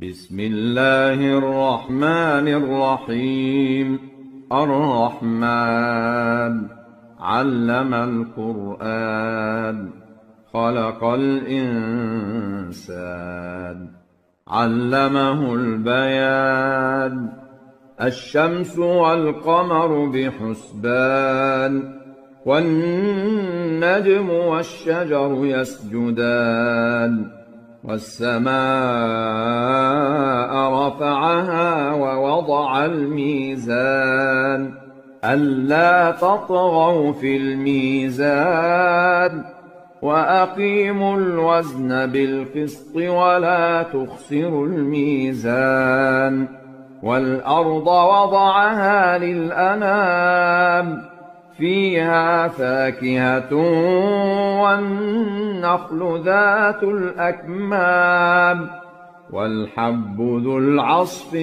بسم الله الرحمن الرحيم. الرحمن علم القرآن، خلق الإنسان، علمه البيان. الشمس والقمر بحسبان، والنجم والشجر يسجدان. والسماء رفعها ووضع الميزان، ألا تطغوا في الميزان، وأقيموا الوزن بالقسط ولا تخسروا الميزان. والأرض وضعها للأنام، فيها فاكهة والنخل ذات الأكمام، والحب ذو العصف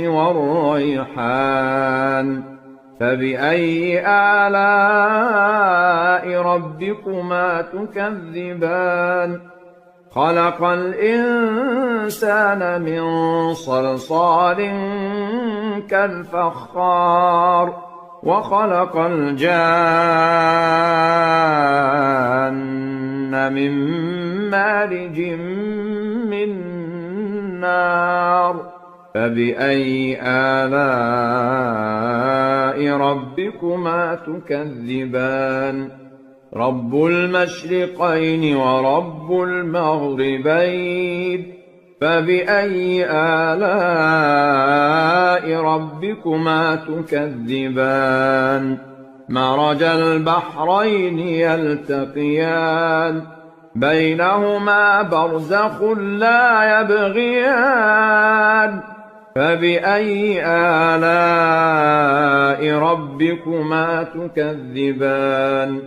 والريحان. فبأي آلاء ربكما تكذبان؟ خلق الإنسان من صلصال كالفخار، وخلق الجان من مارج من نار. فبأي آلاء ربكما تكذبان؟ رب المشرقين ورب المغربين، فبأي آلاء ربكما تكذبان؟ مرج البحرين يلتقيان، بينهما برزخ لا يبغيان. فبأي آلاء ربكما تكذبان؟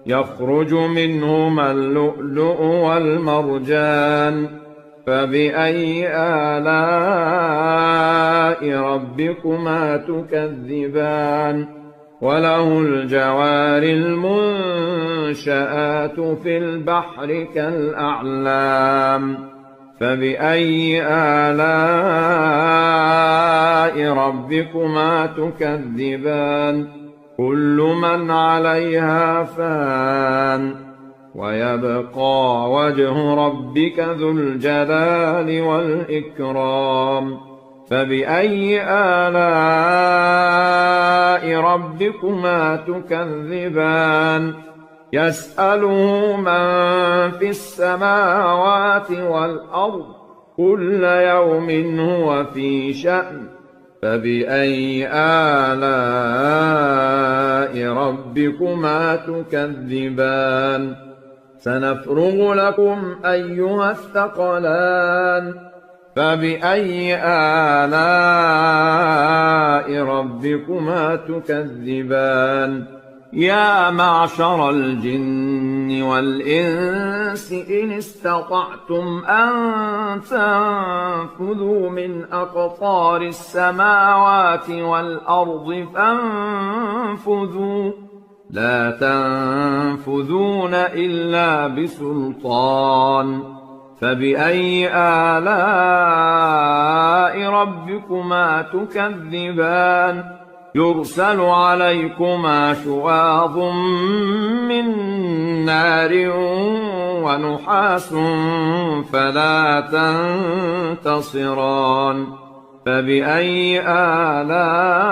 يخرج منهما اللؤلؤ والمرجان. فبأي آلاء ربكما تكذبان؟ وله الجوار المنشآت في البحر كالأعلام. فبأي آلاء ربكما تكذبان؟ كل من عليها فان، ويبقى وجه ربك ذو الجلال والإكرام. فبأي آلاء ربكما تكذبان؟ يسأله من في السماوات والأرض، كل يوم هو في شأن. فبأي آلاء ربكما تكذبان؟ سنفرغ لكم أيها الثقلان. فبأي آلاء ربكما تكذبان؟ يا معشر الجن والإنس إن استطعتم أن تنفذوا من أقطار السماوات والأرض فانفذوا، لا تنفذون إلا بسلطان. فبأي آلاء ربكما تكذبان؟ يرسل عليكما شواظ من نار ونحاس فلا تنتصران. فبأي آلاء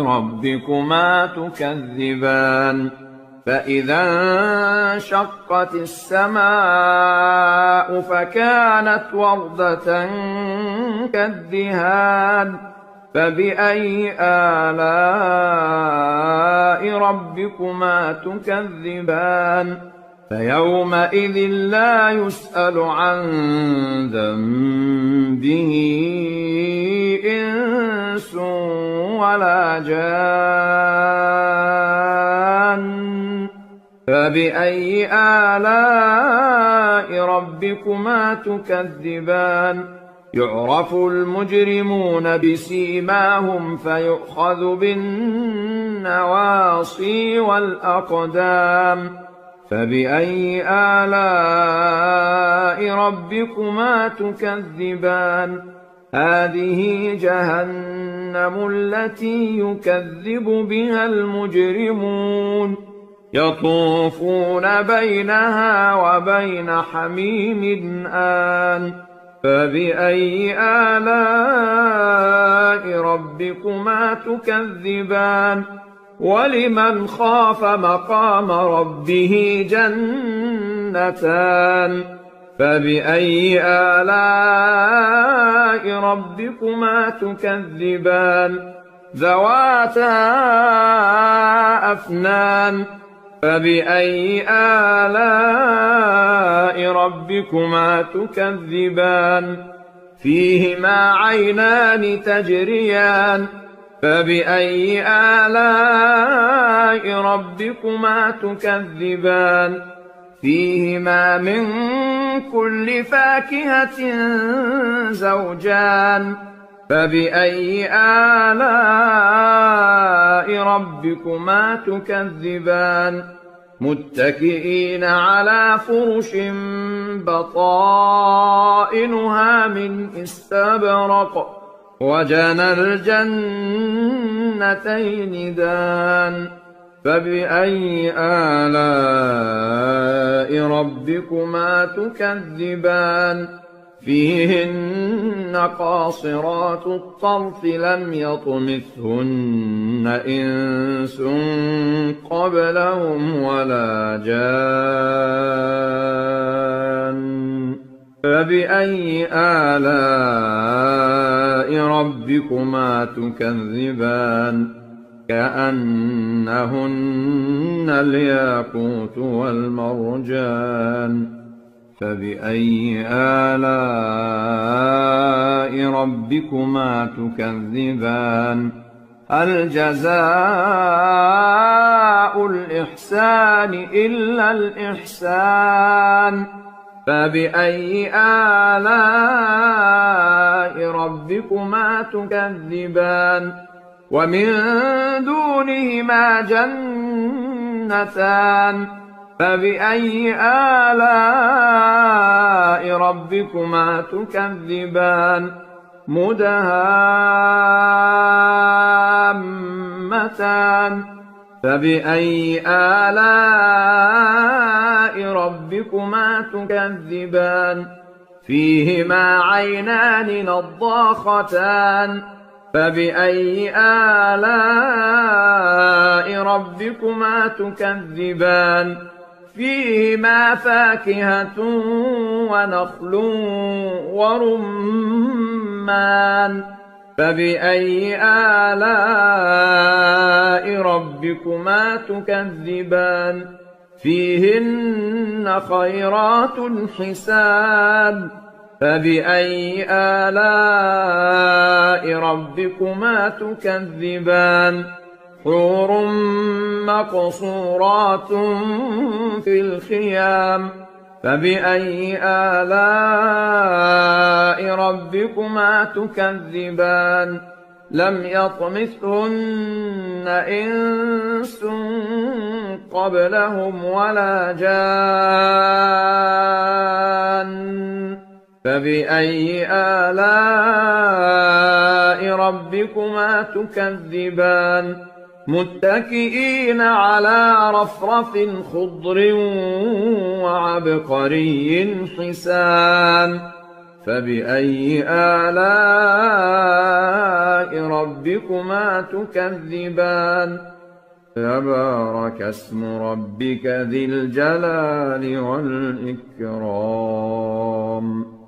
ربكما تكذبان؟ فإذا انشقت السماء فكانت وردة كالدهان. فبأي آلاء ربكما تكذبان؟ فيومئذ لا يسأل عن ذنبه إنس ولا جان. فبأي آلاء ربكما تكذبان؟ يعرف المجرمون بسيماهم فيؤخذ بالنواصي والأقدام. فبأي آلاء ربكما تكذبان هذه جهنم التي يكذب بها المجرمون يطوفون بينها وبين حميم آن فبأي آلاء ربكما تكذبان ولمن خاف مقام ربه جنتان فبأي آلاء ربكما تكذبان ذواتا أفنان فبأي آلاء ربكما تكذبان فيهما عينان تجريان فبأي آلاء ربكما تكذبان فيهما من كل فاكهة زوجان فبأي آلاء ربكما تكذبان متكئين على فرش بطائنها من استبرق وجنى الجنتين دان فبأي آلاء ربكما تكذبان فيهن قاصرات الطرف لم يطمثهن إنس قبلهم ولا جان فبأي آلاء ربكما تكذبان كأنهن الياقوت والمرجان فبأي آلاء ربكما تكذبان هل جزاء الإحسان إلا الإحسان فبأي آلاء ربكما تكذبان ومن دونهما جنتان فبأي آلاء ربكما تكذبان مدهامتان فبأي آلاء ربكما تكذبان فيهما عينان نضاختان فبأي آلاء ربكما تكذبان فيهما فاكهة ونخل ورمان فبأي آلاء ربكما تكذبان فيهن خيرات حسان فبأي آلاء ربكما تكذبان حور مقصورات في الخيام فبأي آلاء ربكما تكذبان لم يطمثهن إنس قبلهم ولا جان فبأي آلاء ربكما تكذبان متكئين على رفرف خضر وعبقري حسان فبأي آلاء ربكما تكذبان تبارك اسم ربك ذي الجلال والإكرام